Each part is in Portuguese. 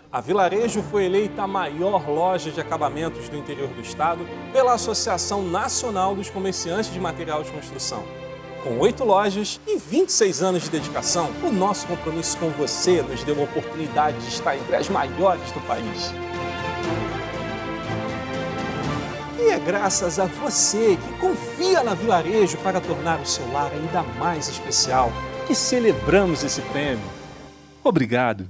A Vilarejo foi eleita a maior loja de acabamentos do interior do estado pela Associação Nacional dos Comerciantes de Material de Construção. Com 8 lojas e 26 anos de dedicação, o nosso compromisso com você nos deu a oportunidade de estar entre as maiores do país. E é graças a você que confia na Vilarejo para tornar o seu lar ainda mais especial que celebramos esse prêmio. Obrigado!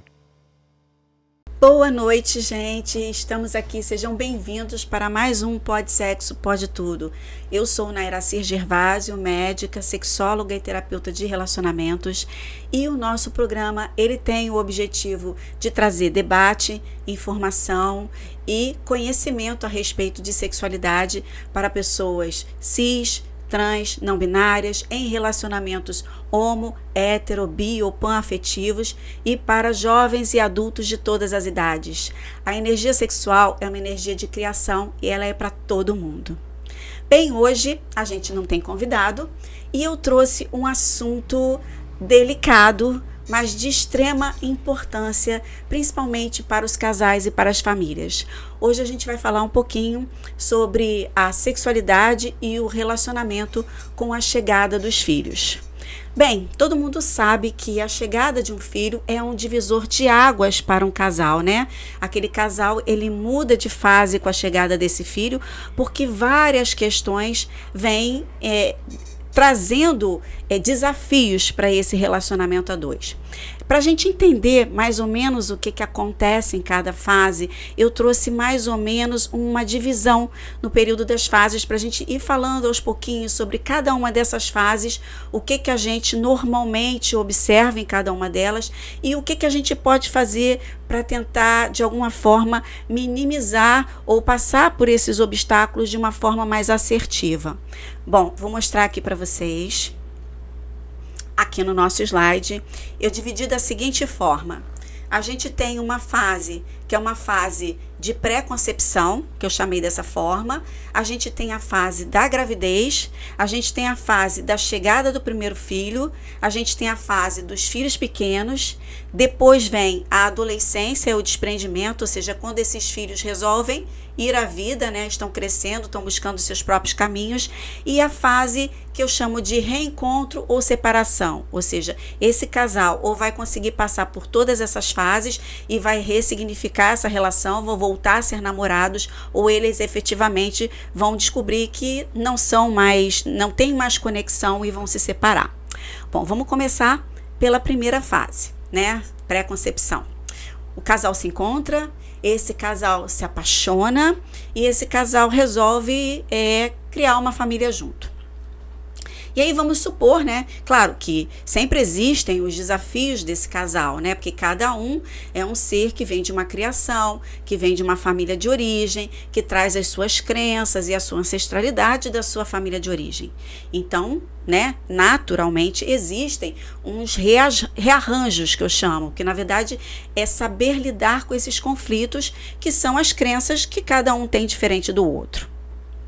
Boa noite, gente! Estamos aqui, sejam bem-vindos para mais um Pode Sexo, Pode Tudo. Eu sou Nairacir Gervásio, médica, sexóloga e terapeuta de relacionamentos, e o nosso programa ele tem o objetivo de trazer debate, informação e conhecimento a respeito de sexualidade para pessoas cis, trans, não binárias, em relacionamentos homo, hétero, bi ou panafetivos e para jovens e adultos de todas as idades. A energia sexual é uma energia de criação e ela é para todo mundo. Bem, hoje a gente não tem convidado e eu trouxe um assunto delicado, mas de extrema importância, principalmente para os casais e para as famílias. Hoje a gente vai falar um pouquinho sobre a sexualidade e o relacionamento com a chegada dos filhos. Bem, todo mundo sabe que a chegada de um filho é um divisor de águas para um casal, né? Aquele casal, ele muda de fase com a chegada desse filho, porque várias questões vêm trazendo desafios para esse relacionamento a dois. Para a gente entender mais ou menos o que acontece em cada fase, eu trouxe mais ou menos uma divisão no período das fases para a gente ir falando aos pouquinhos sobre cada uma dessas fases, o que a gente normalmente observa em cada uma delas e o que a gente pode fazer para tentar, de alguma forma, minimizar ou passar por esses obstáculos de uma forma mais assertiva. Bom, vou mostrar aqui para vocês. Aqui no nosso slide, eu dividi da seguinte forma. A gente tem uma fase, que é uma fase de pré-concepção, que eu chamei dessa forma. A gente tem a fase da gravidez, a gente tem a fase da chegada do primeiro filho, a gente tem a fase dos filhos pequenos, depois vem a adolescência, o desprendimento, ou seja, quando esses filhos resolvem ir à vida, né, estão crescendo, estão buscando seus próprios caminhos, e a fase que eu chamo de reencontro ou separação, ou seja, esse casal ou vai conseguir passar por todas essas fases e vai ressignificar essa relação, vão voltar a ser namorados, ou eles efetivamente vão descobrir que não tem mais conexão e vão se separar. Bom, vamos começar pela primeira fase, né, pré-concepção. O casal se encontra, esse casal se apaixona e esse casal resolve criar uma família junto. E aí vamos supor, né? Claro que sempre existem os desafios desse casal, né? Porque cada um é um ser que vem de uma criação, que vem de uma família de origem, que traz as suas crenças e a sua ancestralidade da sua família de origem. Então, né, naturalmente existem uns rearranjos que eu chamo, que na verdade é saber lidar com esses conflitos que são as crenças que cada um tem diferente do outro.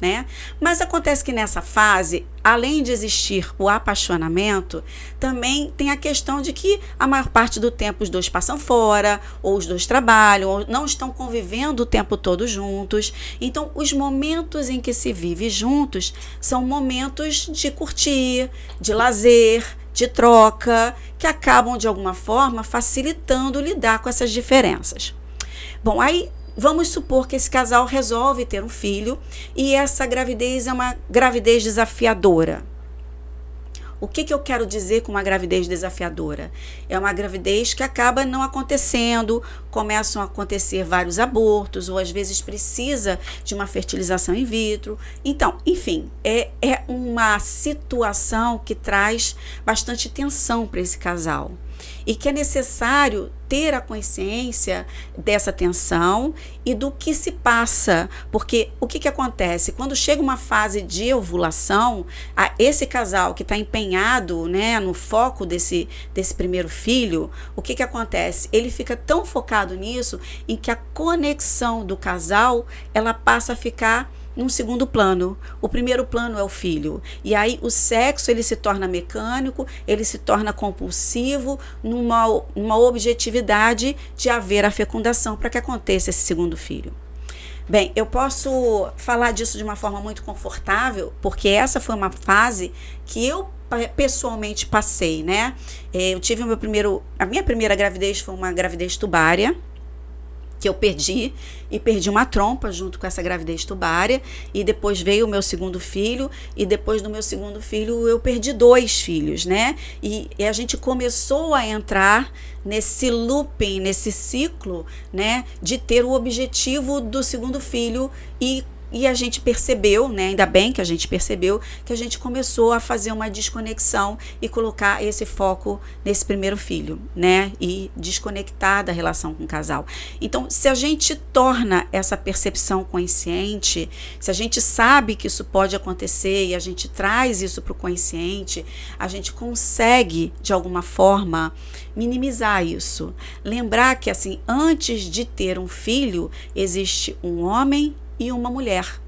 Né? Mas acontece que nessa fase, além de existir o apaixonamento, também tem a questão de que a maior parte do tempo os dois passam fora, ou os dois trabalham, ou não estão convivendo o tempo todo juntos. Então, os momentos em que se vive juntos são momentos de curtir, de lazer, de troca, que acabam de alguma forma facilitando lidar com essas diferenças. Bom, aí vamos supor que esse casal resolve ter um filho e essa gravidez é uma gravidez desafiadora. O que eu quero dizer com uma gravidez desafiadora? É uma gravidez que acaba não acontecendo, começam a acontecer vários abortos, ou às vezes precisa de uma fertilização in vitro. Então, enfim, é uma situação que traz bastante tensão para esse casal. E que é necessário ter a consciência dessa tensão e do que se passa, porque o que acontece? Quando chega uma fase de ovulação, esse casal que está empenhado, né, no foco desse primeiro filho, o que acontece? Ele fica tão focado nisso, em que a conexão do casal, ela passa a ficar num segundo plano. O primeiro plano é o filho. E aí o sexo ele se torna mecânico, ele se torna compulsivo numa objetividade de haver a fecundação para que aconteça esse segundo filho. Bem, eu posso falar disso de uma forma muito confortável, porque essa foi uma fase que eu pessoalmente passei, né? Eu tive a minha primeira gravidez foi uma gravidez tubária, que eu perdi uma trompa junto com essa gravidez tubária, e depois veio o meu segundo filho, e depois do meu segundo filho eu perdi 2 filhos, né? E a gente começou a entrar nesse looping, nesse ciclo, né, de ter o objetivo do segundo filho e a gente percebeu, né, ainda bem que a gente percebeu, que a gente começou a fazer uma desconexão e colocar esse foco nesse primeiro filho, né, e desconectar da relação com o casal. Então, se a gente torna essa percepção consciente, se a gente sabe que isso pode acontecer e a gente traz isso para o consciente, a gente consegue, de alguma forma, minimizar isso. Lembrar que, assim, antes de ter um filho, existe um homem e uma mulher.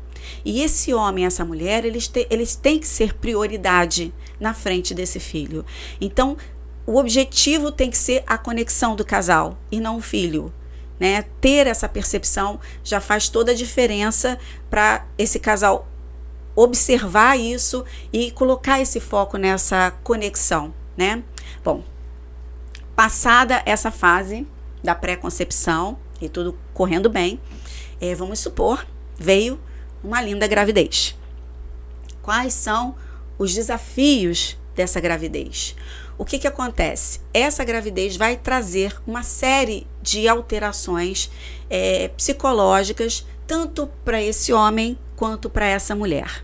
E esse homem e essa mulher, eles têm que ser prioridade na frente desse filho. Então, o objetivo tem que ser a conexão do casal e não o filho, né? Ter essa percepção já faz toda a diferença para esse casal observar isso e colocar esse foco nessa conexão, né? Bom, passada essa fase da pré-concepção e tudo correndo bem, vamos supor, veio uma linda gravidez. Quais são os desafios dessa gravidez? O que acontece? Essa gravidez vai trazer uma série de alterações psicológicas, tanto para esse homem quanto para essa mulher.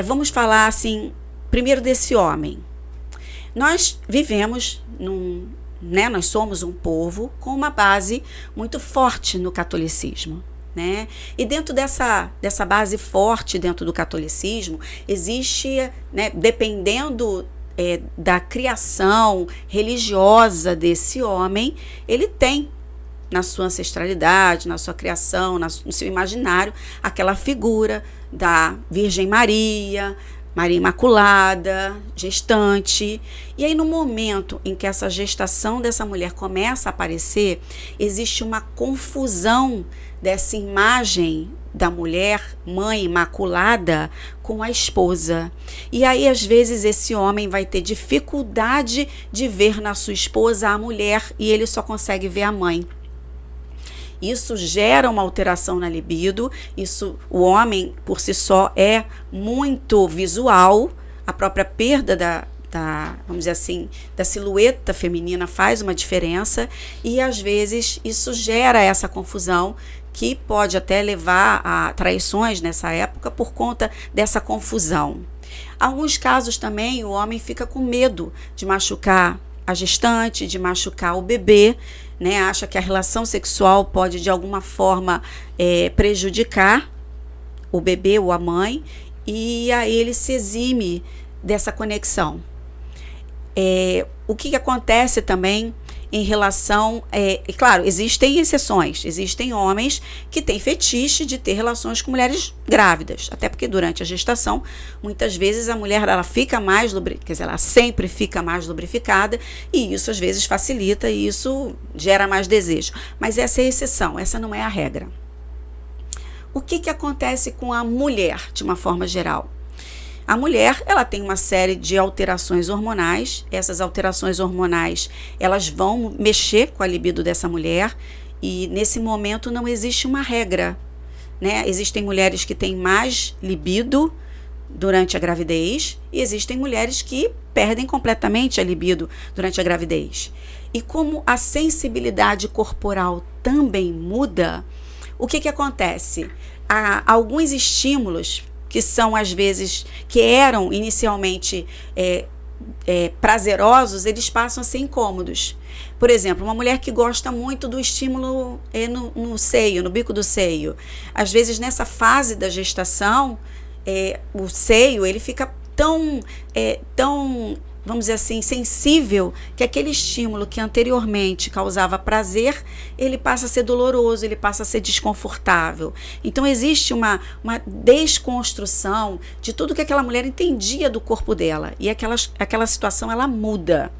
Vamos falar assim, primeiro desse homem. Nós vivemos nós somos um povo com uma base muito forte no catolicismo, né? E dentro dessa base forte dentro do catolicismo, existe, né, dependendo da criação religiosa desse homem, ele tem na sua ancestralidade, na sua criação, no seu imaginário, aquela figura da Virgem Maria, Maria Imaculada, gestante. E aí, no momento em que essa gestação dessa mulher começa a aparecer, existe uma confusão dessa imagem da mulher, mãe imaculada, com a esposa. E aí, às vezes, esse homem vai ter dificuldade de ver na sua esposa a mulher e ele só consegue ver a mãe. Isso gera uma alteração na libido, o homem por si só é muito visual, a própria perda vamos dizer assim, da silhueta feminina faz uma diferença e às vezes isso gera essa confusão que pode até levar a traições nessa época por conta dessa confusão. Em alguns casos também o homem fica com medo de machucar a gestante, de machucar o bebê, né? Acha que a relação sexual pode de alguma forma prejudicar o bebê ou a mãe e aí ele se exime dessa conexão. O que acontece também em relação, claro, existem exceções, existem homens que têm fetiche de ter relações com mulheres grávidas, até porque durante a gestação, muitas vezes a mulher ela fica mais ela sempre fica mais lubrificada e isso às vezes facilita e isso gera mais desejo, mas essa é a exceção, essa não é a regra. O que acontece com a mulher de uma forma geral? A mulher, ela tem uma série de alterações hormonais, essas alterações hormonais, elas vão mexer com a libido dessa mulher e nesse momento não existe uma regra, né? Existem mulheres que têm mais libido durante a gravidez e existem mulheres que perdem completamente a libido durante a gravidez. E como a sensibilidade corporal também muda, o que acontece? Há alguns estímulos que são às vezes, que eram inicialmente prazerosos, eles passam a ser incômodos. Por exemplo, uma mulher que gosta muito do estímulo no seio, no bico do seio. Às vezes, nessa fase da gestação, o seio ele fica tão vamos dizer assim, sensível, que aquele estímulo que anteriormente causava prazer, ele passa a ser doloroso, ele passa a ser desconfortável. Então existe uma desconstrução de tudo que aquela mulher entendia do corpo dela, e aquela situação ela muda.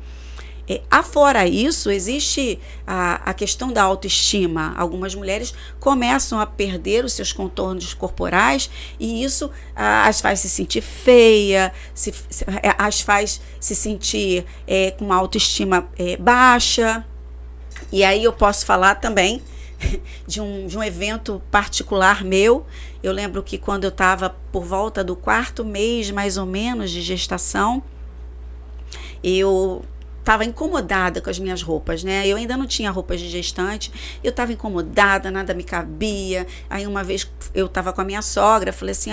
Afora isso, existe a questão da autoestima. Algumas mulheres começam a perder os seus contornos corporais e isso as faz se sentir feia, as faz se sentir com uma autoestima baixa. E aí eu posso falar também de um evento particular meu. Eu lembro que quando eu estava por volta do 4º mês, mais ou menos, de gestação, eu estava incomodada com as minhas roupas, né? Eu ainda não tinha roupas de gestante, eu estava incomodada, nada me cabia. Aí uma vez eu estava com a minha sogra, falei assim,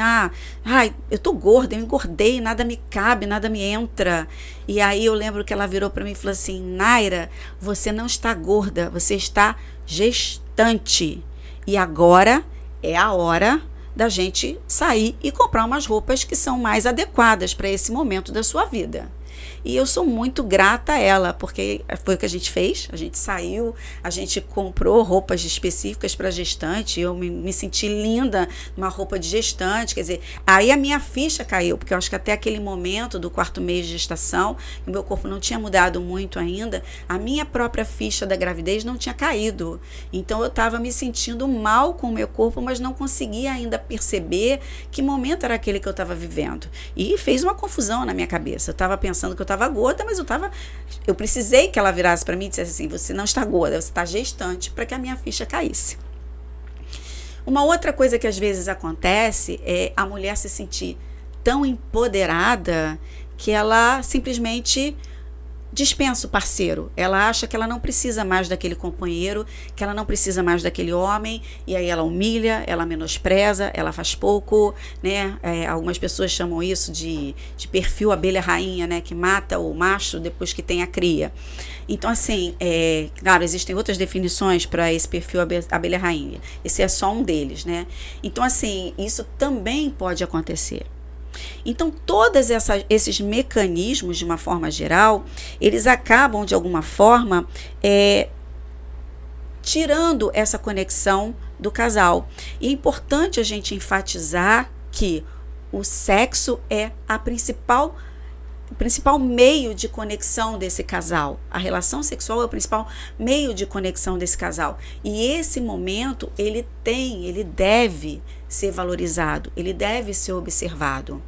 eu tô gorda, eu engordei, nada me cabe, nada me entra. E aí eu lembro que ela virou para mim e falou assim, Naira, você não está gorda, você está gestante. E agora é a hora da gente sair e comprar umas roupas que são mais adequadas para esse momento da sua vida. E eu sou muito grata a ela, porque foi o que a gente fez, a gente saiu, a gente comprou roupas específicas para gestante, eu me senti linda numa roupa de gestante, quer dizer, aí a minha ficha caiu, porque eu acho que até aquele momento do 4º mês de gestação, o meu corpo não tinha mudado muito ainda, a minha própria ficha da gravidez não tinha caído, então eu estava me sentindo mal com o meu corpo, mas não conseguia ainda perceber que momento era aquele que eu estava vivendo, e fez uma confusão na minha cabeça, eu estava pensando que eu estava gorda, mas eu precisei que ela virasse para mim e dissesse assim, você não está gorda, você está gestante, para que a minha ficha caísse. Uma outra coisa que às vezes acontece é a mulher se sentir tão empoderada que ela simplesmente dispensa o parceiro, ela acha que ela não precisa mais daquele companheiro, que ela não precisa mais daquele homem, e aí ela humilha, ela menospreza, ela faz pouco, né? Algumas pessoas chamam isso de perfil abelha rainha, né? Que mata o macho depois que tem a cria. Então assim, claro, existem outras definições para esse perfil abelha rainha, esse é só um deles, né? Então assim, isso também pode acontecer. Então, todos esses mecanismos, de uma forma geral, eles acabam, de alguma forma, tirando essa conexão do casal. E é importante a gente enfatizar que o sexo é o principal meio de conexão desse casal. A relação sexual é o principal meio de conexão desse casal. E esse momento, ele deve ser valorizado, ele deve ser observado.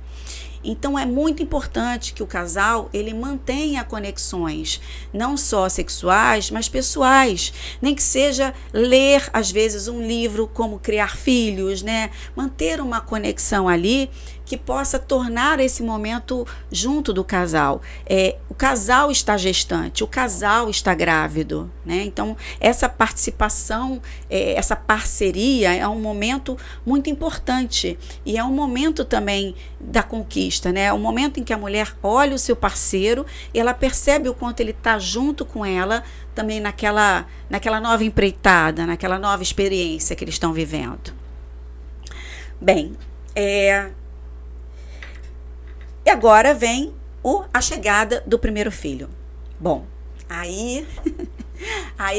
Então é muito importante que o casal ele mantenha conexões, não só sexuais, mas pessoais. Nem que seja ler, às vezes, um livro como Criar Filhos, né? Manter uma conexão ali que possa tornar esse momento junto do casal. O casal está gestante, o casal está grávido, né? Então, essa participação, essa parceria é um momento muito importante e é um momento também da conquista, né? É um momento em que a mulher olha o seu parceiro e ela percebe o quanto ele está junto com ela também naquela nova empreitada, naquela nova experiência que eles estão vivendo. Bem, e agora vem a chegada do primeiro filho. Bom, aí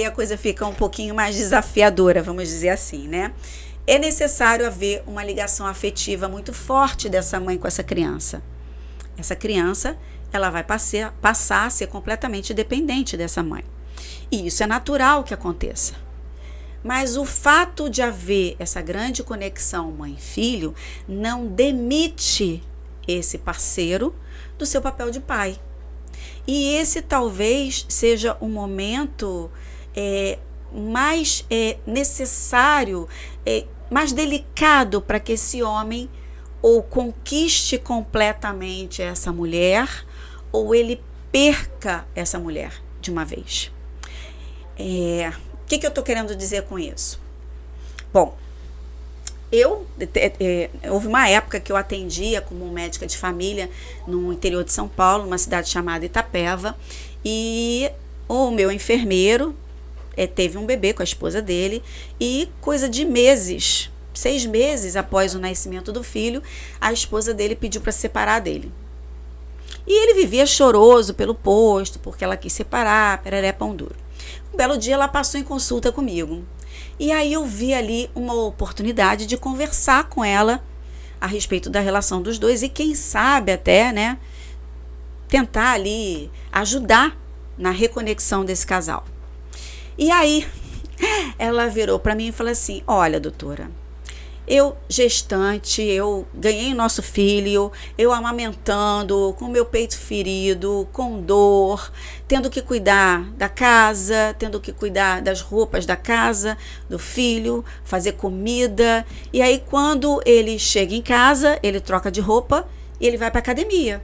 a coisa fica um pouquinho mais desafiadora, vamos dizer assim, né? É necessário haver uma ligação afetiva muito forte dessa mãe com essa criança. Essa criança, ela vai passar a ser completamente dependente dessa mãe. E isso é natural que aconteça. Mas o fato de haver essa grande conexão mãe-filho não demite esse parceiro do seu papel de pai. E esse talvez seja o momento mais necessário, mais delicado para que esse homem ou conquiste completamente essa mulher ou ele perca essa mulher de uma vez. O que eu estou querendo dizer com isso? Bom, houve uma época que eu atendia como médica de família no interior de São Paulo, numa cidade chamada Itapeva, e o meu enfermeiro teve um bebê com a esposa dele e coisa de meses, 6 meses após o nascimento do filho, a esposa dele pediu para se separar dele. E ele vivia choroso pelo posto, porque ela quis separar, pereré pão duro. Um belo dia ela passou em consulta comigo. E aí eu vi ali uma oportunidade de conversar com ela a respeito da relação dos dois e quem sabe até, né, tentar ali ajudar na reconexão desse casal. E aí ela virou para mim e falou assim: olha, doutora, eu gestante, eu ganhei o nosso filho, eu amamentando, com meu peito ferido, com dor, tendo que cuidar da casa, tendo que cuidar das roupas da casa, do filho, fazer comida. E aí quando ele chega em casa, ele troca de roupa e ele vai para a academia.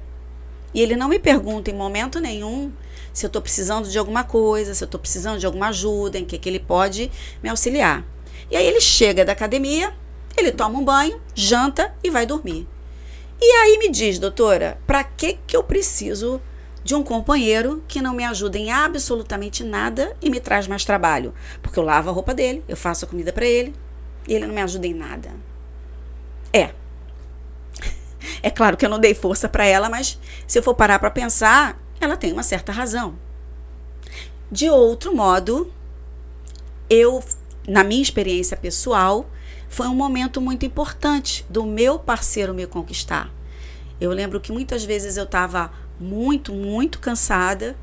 E ele não me pergunta em momento nenhum se eu estou precisando de alguma coisa, se eu estou precisando de alguma ajuda, em que ele pode me auxiliar. E aí ele chega da academia, ele toma um banho, janta e vai dormir. E aí me diz, doutora, para que eu preciso de um companheiro que não me ajuda em absolutamente nada e me traz mais trabalho? Porque eu lavo a roupa dele, eu faço a comida para ele e ele não me ajuda em nada. É claro que eu não dei força para ela, mas se eu for parar para pensar, ela tem uma certa razão. De outro modo, na minha experiência pessoal, foi um momento muito importante do meu parceiro me conquistar. Eu lembro que muitas vezes eu estava muito, muito cansada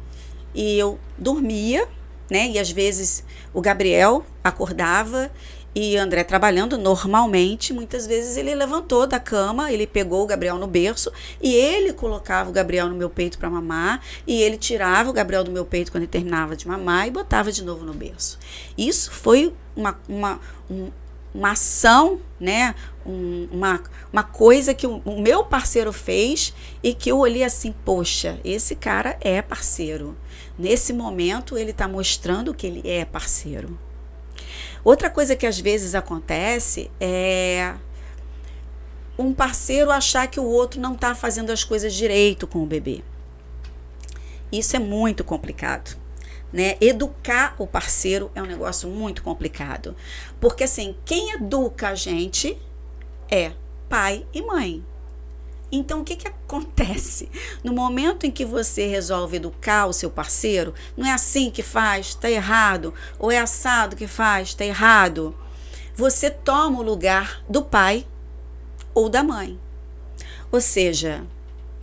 e eu dormia, né? E às vezes o Gabriel acordava e André trabalhando normalmente, muitas vezes ele levantou da cama, ele pegou o Gabriel no berço e ele colocava o Gabriel no meu peito para mamar e ele tirava o Gabriel do meu peito quando ele terminava de mamar e botava de novo no berço. Isso foi uma ação, né? Uma coisa que o meu parceiro fez e que eu olhei assim, poxa, esse cara é parceiro. Nesse momento ele está mostrando que ele é parceiro. Outra coisa que às vezes acontece é um parceiro achar que o outro não está fazendo as coisas direito com o bebê. Isso é muito complicado, né? Educar o parceiro é um negócio muito complicado. Porque assim, quem educa a gente é pai e mãe. Então, o que acontece? No momento em que você resolve educar o seu parceiro, não é assim que faz, está errado, ou é assado que faz, está errado. Você toma o lugar do pai ou da mãe. Ou seja,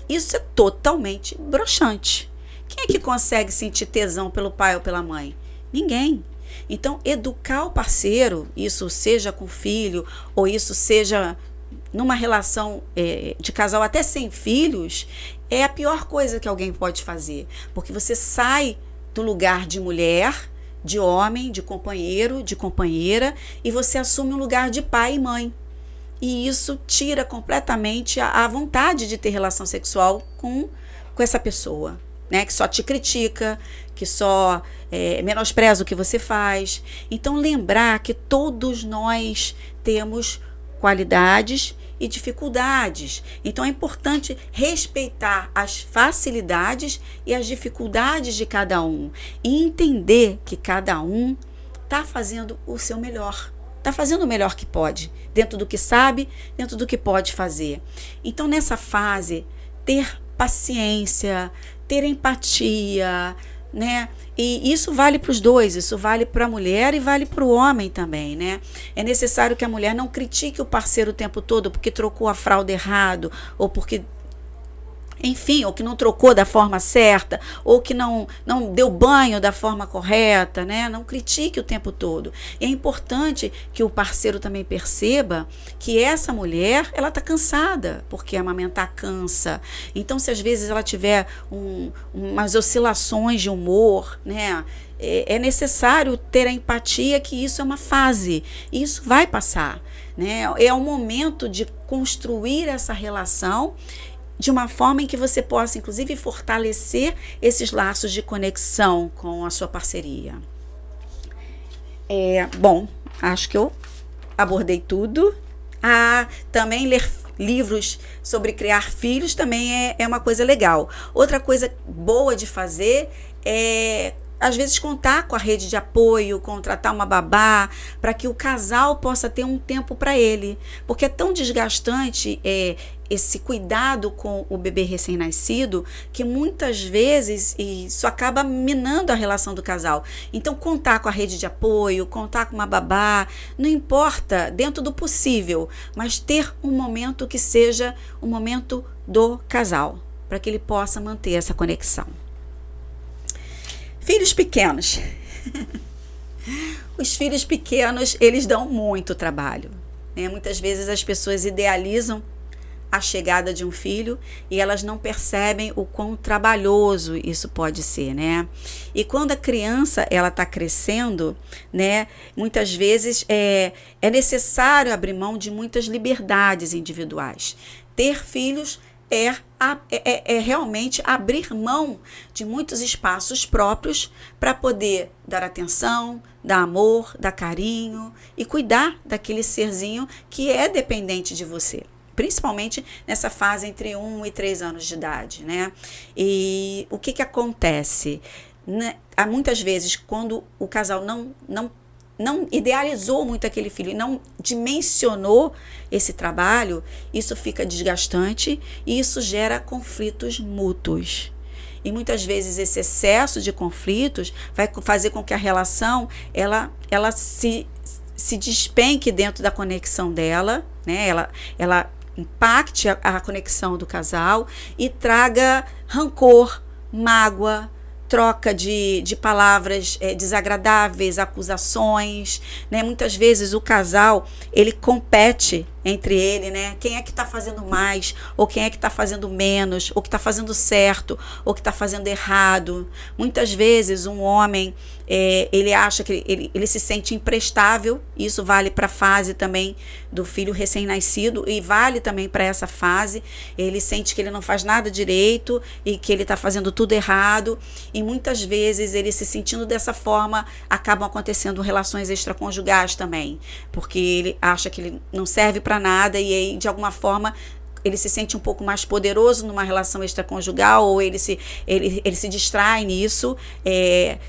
isso é totalmente broxante. Quem é que consegue sentir tesão pelo pai ou pela mãe? Ninguém. Então, educar o parceiro, isso seja com filho, ou isso seja numa relação de casal até sem filhos, é a pior coisa que alguém pode fazer, porque você sai do lugar de mulher, de homem, de companheiro, de companheira, e você assume um lugar de pai e mãe. E isso tira completamente a vontade de ter relação sexual com essa pessoa, né? Que só te critica, que só menospreza o que você faz. Então, lembrar que todos nós temos qualidades e dificuldades. Então é importante respeitar as facilidades e as dificuldades de cada um e entender que cada um está fazendo o seu melhor. Está fazendo o melhor que pode, dentro do que sabe, dentro do que pode fazer. Então nessa fase, ter paciência, ter empatia, né? E isso vale para os dois, isso vale para a mulher e vale para o homem também, né? É necessário que a mulher não critique o parceiro o tempo todo porque trocou a fralda errado, ou porque, enfim, ou que não trocou da forma certa, ou que não deu banho da forma correta, né? Não critique o tempo todo. E é importante que o parceiro também perceba que essa mulher, ela está cansada, porque amamentar cansa. Então, se às vezes ela tiver umas oscilações de humor, né? É necessário ter a empatia que isso é uma fase, e isso vai passar, né? É o momento de construir essa relação de uma forma em que você possa, inclusive, fortalecer esses laços de conexão com a sua parceria. Bom, acho que eu abordei tudo. Também ler livros sobre criar filhos também é uma coisa legal. Outra coisa boa de fazer é às vezes contar com a rede de apoio, contratar uma babá, para que o casal possa ter um tempo para ele. Porque é tão desgastante esse cuidado com o bebê recém-nascido, que muitas vezes isso acaba minando a relação do casal. Então, contar com a rede de apoio, contar com uma babá, não importa, dentro do possível, mas ter um momento que seja um momento do casal, para que ele possa manter essa conexão. Filhos pequenos. Os filhos pequenos, eles dão muito trabalho, né? Muitas vezes as pessoas idealizam a chegada de um filho e elas não percebem o quão trabalhoso isso pode ser, né? E quando a criança ela está crescendo, né, muitas vezes é necessário abrir mão de muitas liberdades individuais. Ter filhos é realmente abrir mão de muitos espaços próprios para poder dar atenção, dar amor, dar carinho e cuidar daquele serzinho que é dependente de você. Principalmente nessa fase entre 1 e 3 anos de idade, né? E o que acontece? Há muitas vezes, quando o casal não idealizou muito aquele filho e não dimensionou esse trabalho, isso fica desgastante e isso gera conflitos mútuos. E muitas vezes esse excesso de conflitos vai fazer com que a relação ela se despenque dentro da conexão dela, né? Ela impacte a conexão do casal e traga rancor, mágoa, troca de palavras desagradáveis, acusações, né? Muitas vezes o casal, ele compete entre ele, né? Quem é que está fazendo mais, ou quem é que está fazendo menos, ou que está fazendo certo, ou que está fazendo errado. Muitas vezes um homem, ele acha que ele se sente imprestável, isso vale para a fase também do filho recém-nascido e vale também para essa fase. Ele sente que ele não faz nada direito e que ele está fazendo tudo errado, e muitas vezes ele se sentindo dessa forma, acabam acontecendo relações extraconjugais também, porque ele acha que ele não serve para nada e aí de alguma forma ele se sente um pouco mais poderoso numa relação extraconjugal, ou ele se distrai nisso.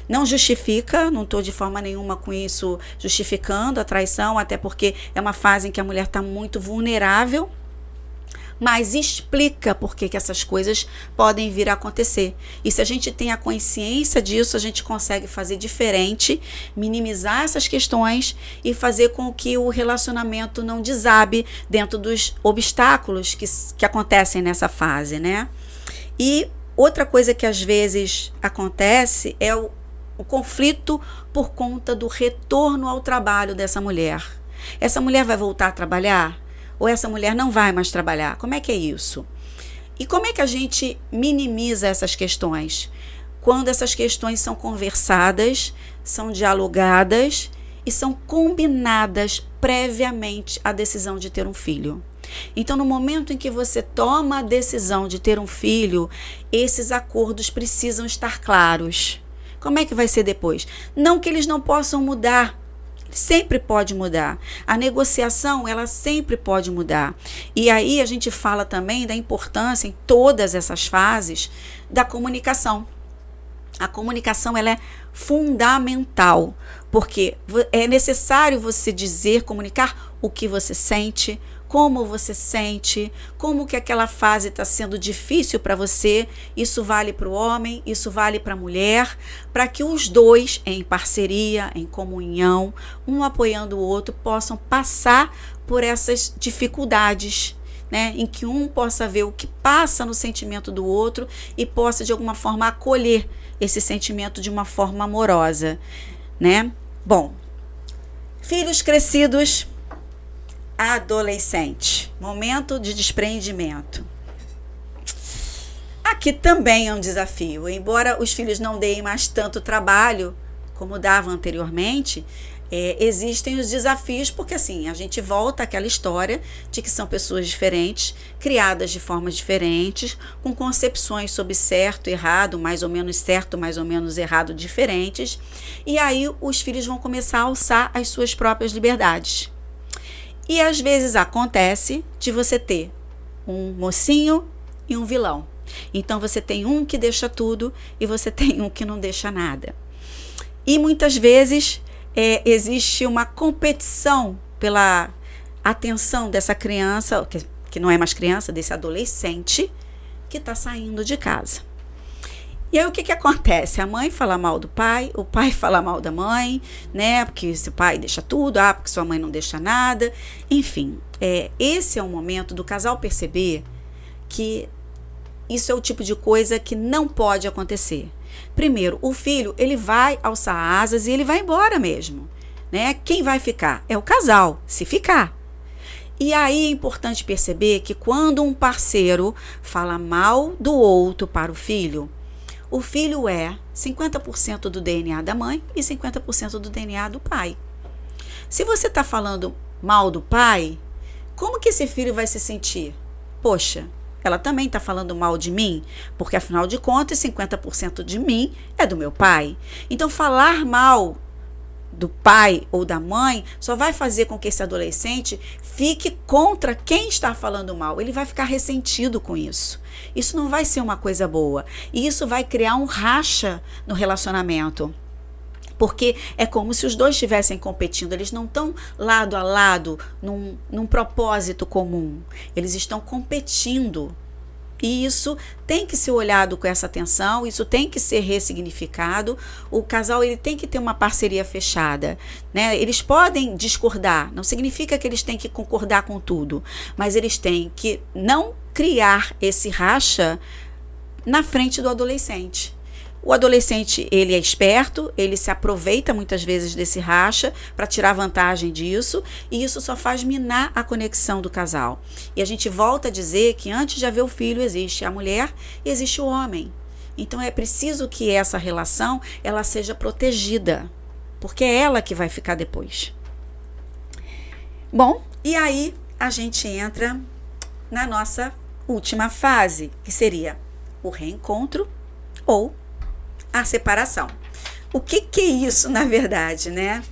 Não justifica, não estou de forma nenhuma com isso justificando a traição, até porque é uma fase em que a mulher está muito vulnerável, mas explica por que essas coisas podem vir a acontecer. E se a gente tem a consciência disso, a gente consegue fazer diferente, minimizar essas questões e fazer com que o relacionamento não desabe dentro dos obstáculos que acontecem nessa fase, né? E outra coisa que às vezes acontece é o conflito por conta do retorno ao trabalho dessa mulher. Essa mulher vai voltar a trabalhar? Ou essa mulher não vai mais trabalhar? Como é que é isso? E como é que a gente minimiza essas questões? Quando essas questões são conversadas, são dialogadas e são combinadas previamente à decisão de ter um filho. Então, no momento em que você toma a decisão de ter um filho, esses acordos precisam estar claros. Como é que vai ser depois? Não que eles não possam mudar. Sempre pode mudar. A negociação, ela sempre pode mudar. E aí a gente fala também da importância em todas essas fases da comunicação. A comunicação, ela é fundamental, porque é necessário você dizer, comunicar o que você sente, como você sente, como que aquela fase está sendo difícil para você. Isso vale para o homem, isso vale para a mulher, para que os dois, em parceria, em comunhão, um apoiando o outro, possam passar por essas dificuldades, né? Em que um possa ver o que passa no sentimento do outro e possa, de alguma forma, acolher esse sentimento de uma forma amorosa, né? Bom, filhos crescidos, adolescente, momento de desprendimento. Aqui também é um desafio, embora os filhos não deem mais tanto trabalho como davam anteriormente, existem os desafios, porque assim, a gente volta àquela história de que são pessoas diferentes, criadas de formas diferentes, com concepções sobre certo, errado, mais ou menos certo, mais ou menos errado, diferentes, e aí os filhos vão começar a alçar as suas próprias liberdades. E às vezes acontece de você ter um mocinho e um vilão. Então você tem um que deixa tudo e você tem um que não deixa nada. E muitas vezes existe uma competição pela atenção dessa criança, que não é mais criança, desse adolescente que está saindo de casa. E aí o que acontece? A mãe fala mal do pai, o pai fala mal da mãe, né? Porque seu pai deixa tudo, porque sua mãe não deixa nada. Enfim, esse é o momento do casal perceber que isso é o tipo de coisa que não pode acontecer. Primeiro, o filho, ele vai alçar asas e ele vai embora mesmo, né? Quem vai ficar? É o casal, se ficar. E aí é importante perceber que quando um parceiro fala mal do outro para o filho é 50% do DNA da mãe e 50% do DNA do pai. Se você está falando mal do pai, como que esse filho vai se sentir? Poxa, ela também está falando mal de mim, porque afinal de contas 50% de mim é do meu pai. Então falar mal do pai ou da mãe só vai fazer com que esse adolescente fique contra quem está falando mal. Ele vai ficar ressentido com isso. Isso não vai ser uma coisa boa. E isso vai criar um racha no relacionamento. Porque é como se os dois estivessem competindo. Eles não estão lado a lado num propósito comum. Eles estão competindo. E isso tem que ser olhado com essa atenção, isso tem que ser ressignificado. O casal ele tem que ter uma parceria fechada, né? Eles podem discordar, não significa que eles têm que concordar com tudo, mas eles têm que não criar esse racha na frente do adolescente. O adolescente, ele é esperto, ele se aproveita muitas vezes desse racha para tirar vantagem disso, e isso só faz minar a conexão do casal. E a gente volta a dizer que antes de haver o filho existe a mulher e existe o homem. Então é preciso que essa relação ela seja protegida, porque é ela que vai ficar depois. Bom, e aí a gente entra na nossa última fase, que seria o reencontro ou a separação. O que é isso, na verdade, né?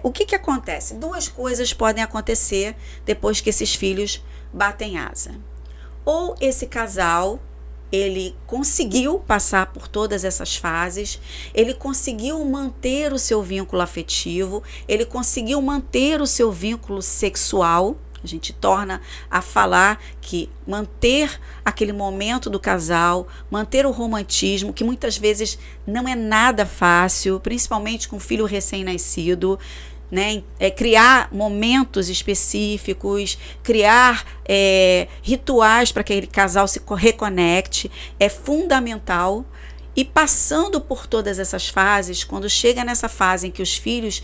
O que acontece? Duas coisas podem acontecer depois que esses filhos batem asa. Ou esse casal, ele conseguiu passar por todas essas fases, ele conseguiu manter o seu vínculo afetivo, ele conseguiu manter o seu vínculo sexual. A gente torna a falar que manter aquele momento do casal, manter o romantismo, que muitas vezes não é nada fácil, principalmente com um filho recém-nascido, né? Criar momentos específicos, criar rituais para que aquele casal se reconecte, é fundamental. E passando por todas essas fases, quando chega nessa fase em que os filhos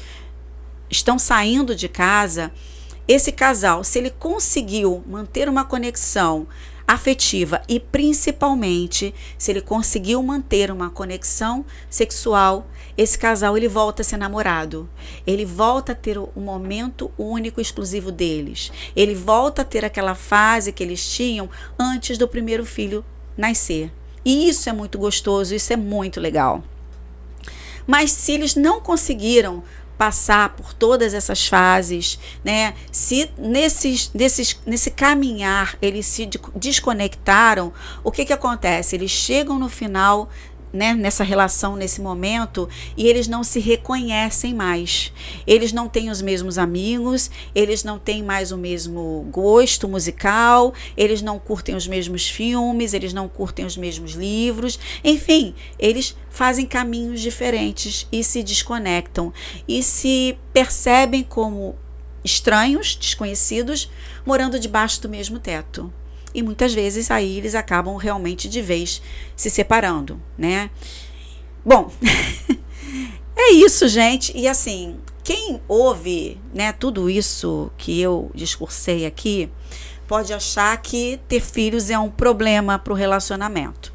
estão saindo de casa, esse casal, se ele conseguiu manter uma conexão afetiva e principalmente se ele conseguiu manter uma conexão sexual, esse casal ele volta a ser namorado. Ele volta a ter um momento único, exclusivo deles. Ele volta a ter aquela fase que eles tinham antes do primeiro filho nascer. E isso é muito gostoso, isso é muito legal. Mas se eles não conseguiram passar por todas essas fases, né? Se nesse caminhar eles se desconectaram, o que acontece? Eles chegam no final, né, nessa relação, nesse momento, e eles não se reconhecem mais. Eles não têm os mesmos amigos, eles não têm mais o mesmo gosto musical, eles não curtem os mesmos filmes, eles não curtem os mesmos livros, enfim, eles fazem caminhos diferentes e se desconectam e se percebem como estranhos, desconhecidos, morando debaixo do mesmo teto. E muitas vezes aí eles acabam realmente de vez se separando, né? Bom, é isso, gente. E assim, quem ouve, né, tudo isso que eu discursei aqui, pode achar que ter filhos é um problema para o relacionamento.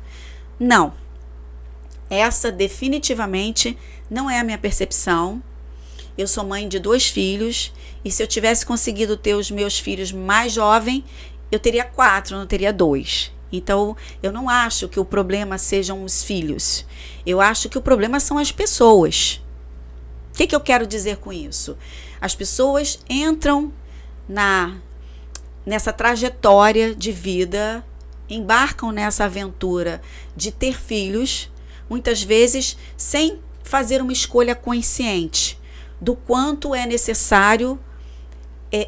Não. Essa definitivamente não é a minha percepção. Eu sou mãe de 2 filhos e se eu tivesse conseguido ter os meus filhos mais jovens, eu teria 4, não teria 2. Então, eu não acho que o problema sejam os filhos. Eu acho que o problema são as pessoas. O que eu quero dizer com isso? As pessoas entram nessa trajetória de vida, embarcam nessa aventura de ter filhos, muitas vezes sem fazer uma escolha consciente do quanto é necessário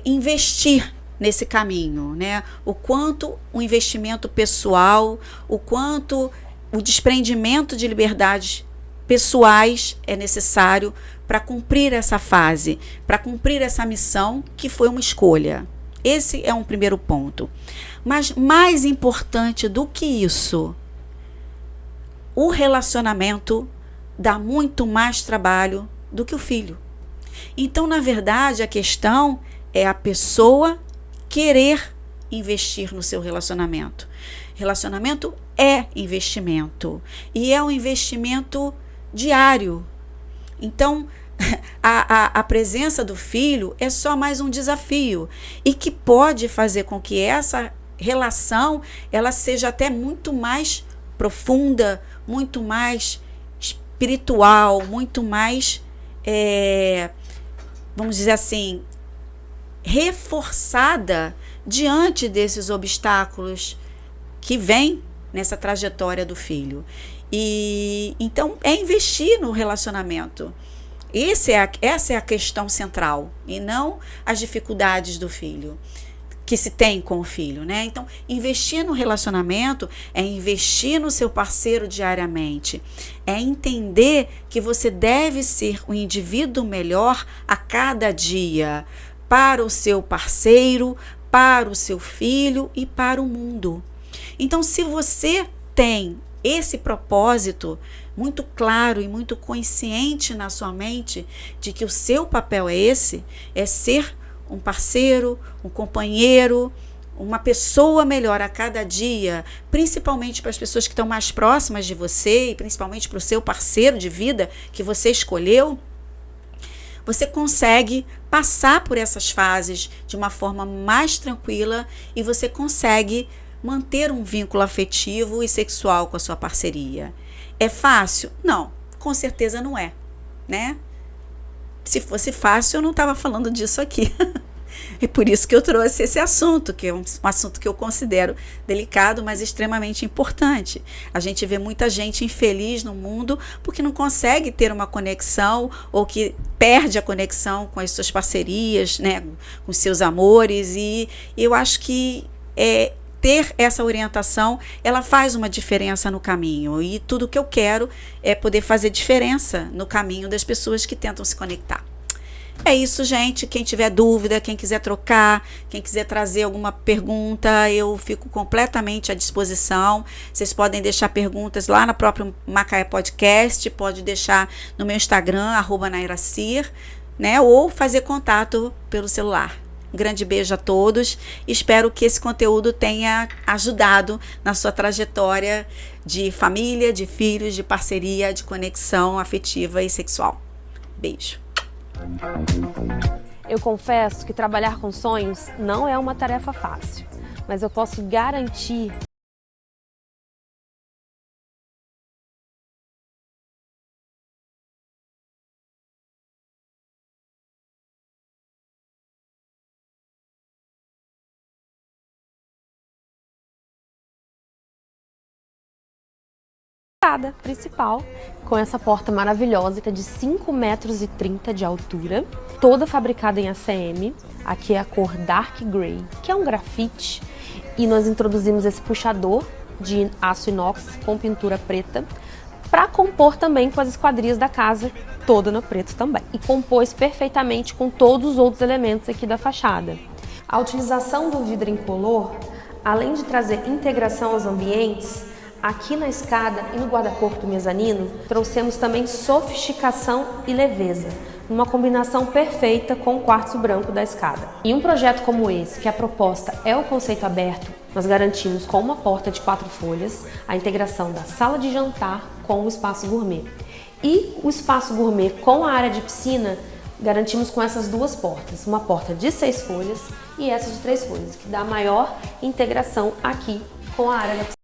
investir nesse caminho, né? O quanto o investimento pessoal, o quanto o desprendimento de liberdades pessoais é necessário para cumprir essa fase, para cumprir essa missão que foi uma escolha. Esse é um primeiro ponto. Mas mais importante do que isso, o relacionamento dá muito mais trabalho do que o filho. Então, na verdade, a questão é a pessoa querer investir no seu relacionamento. Relacionamento é investimento e é um investimento diário. Então, a presença do filho é só mais um desafio e que pode fazer com que essa relação ela seja até muito mais profunda, muito mais espiritual, muito mais, vamos dizer assim, reforçada diante desses obstáculos que vêm nessa trajetória do filho. E então é investir no relacionamento. Essa é a questão central e não as dificuldades do filho que se tem com o filho, né? Então, investir no relacionamento é investir no seu parceiro diariamente, é entender que você deve ser um indivíduo melhor a cada dia para o seu parceiro, para o seu filho e para o mundo. Então, se você tem esse propósito muito claro e muito consciente na sua mente de que o seu papel é esse, é ser um parceiro, um companheiro, uma pessoa melhor a cada dia, principalmente para as pessoas que estão mais próximas de você e principalmente para o seu parceiro de vida que você escolheu, você consegue passar por essas fases de uma forma mais tranquila e você consegue manter um vínculo afetivo e sexual com a sua parceria. É fácil? Não, com certeza não é, né? Se fosse fácil, eu não estava falando disso aqui. É por isso que eu trouxe esse assunto, que é um assunto que eu considero delicado, mas extremamente importante. A gente vê muita gente infeliz no mundo porque não consegue ter uma conexão ou que perde a conexão com as suas parcerias, né, com seus amores. E eu acho que ter essa orientação, ela faz uma diferença no caminho. E tudo que eu quero é poder fazer diferença no caminho das pessoas que tentam se conectar. É isso, gente. Quem tiver dúvida, quem quiser trocar, quem quiser trazer alguma pergunta, eu fico completamente à disposição. Vocês podem deixar perguntas lá na própria Macaé Podcast, pode deixar no meu Instagram, @nairacir, né? Ou fazer contato pelo celular. Um grande beijo a todos. Espero que esse conteúdo tenha ajudado na sua trajetória de família, de filhos, de parceria, de conexão afetiva e sexual. Beijo. Eu confesso que trabalhar com sonhos não é uma tarefa fácil, mas eu posso garantir principal, com essa porta maravilhosa, que é de 5,30 metros de altura, toda fabricada em ACM. Aqui é a cor Dark Grey, que é um grafite, e nós introduzimos esse puxador de aço inox com pintura preta, para compor também com as esquadrias da casa, toda no preto também. E compôs perfeitamente com todos os outros elementos aqui da fachada. A utilização do vidro incolor, além de trazer integração aos ambientes, aqui na escada e no guarda-corpo do mezanino, trouxemos também sofisticação e leveza, numa combinação perfeita com o quartzo branco da escada. Em um projeto como esse, que a proposta é o conceito aberto, nós garantimos com uma porta de 4 folhas a integração da sala de jantar com o espaço gourmet. E o espaço gourmet com a área de piscina, garantimos com essas 2 portas, uma porta de 6 folhas e essa de 3 folhas, que dá maior integração aqui com a área da piscina.